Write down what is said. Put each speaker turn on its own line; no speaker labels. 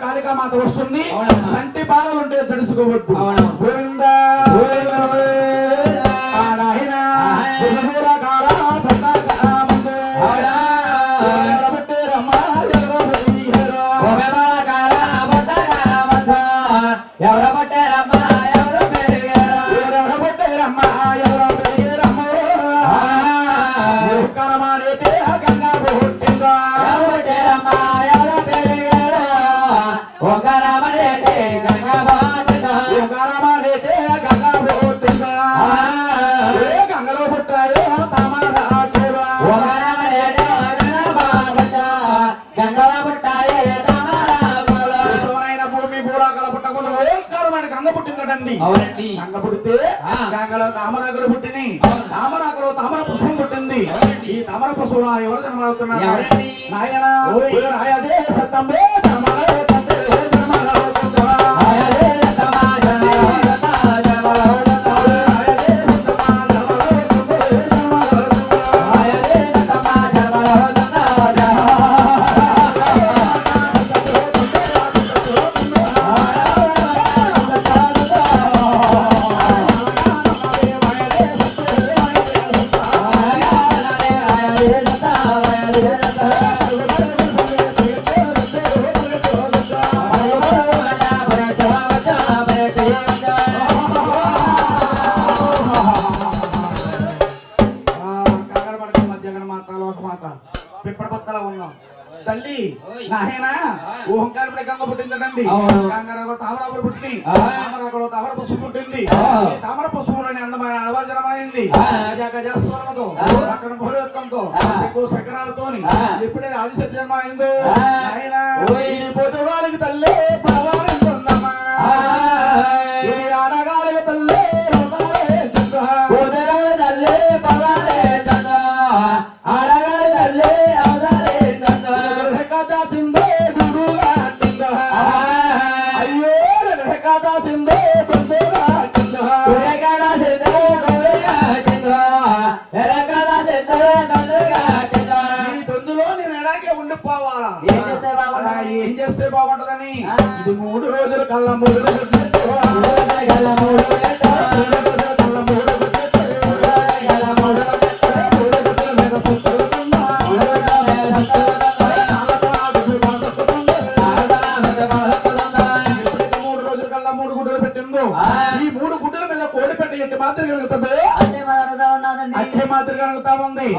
కాళికామాత వస్తుంది. సంటి బాధలుంటే తెలుసుకోవద్దు. గోవిందా ఎవరు పట్టారమ్మా ఎవరు పెరిగారు ఎవరు పట్టారమ్మా ఎవరు పెరిగారమ్మో కరమారేటే గంగా పుట్టిందో ఎవరు పట్టారమ్మా ఎవరు పెరిగారు ఒకరమరేటే గంగా పుట్టిందో ఒకరమరేటే గంగా పుట్టిందో గంగలో పుట్టాయో తమరా చేవా ఒకరమరేటే గంగా పుట్టిందో గంగలో పుట్టాయే గంగ పుట్టిందటండి. అవునండి. గంగ పుడితే గంగలో తామరాకులు పుట్టిని. తామరాకులో తామర పుష్పం పుట్టింది. ఈ తామర పుష్పం ఎవరు జన్మవుతున్నారు? నాయన రాయదే సత్తంబే తల్లి నాయన ఓంకారపడి గంగ పుట్టిందటండి. గంగలో తామరాకులు పుట్టిని. తామరాకులో తామర పుష్పం పుట్టింది. తామర పుష్పంలోని అందమైన అడవాజనమైంది. గజస్వరముతో అక్కడ భూరత్వంతో ఎక్కువ శకరాలతోని ఎప్పుడైతే ఆదిశక్తి జన్మ అయిందో ఆయన ఇది పొద్దుగాలికి తల్లి పరవారంటుందమ్మా. ఇది ఆడగాలికి తల్లి తల్లి పరవారే ఆడగాలి తల్లి ఏం చేస్తే బాగుంటదని ఇది 3 రోజులు కళ్ళ 3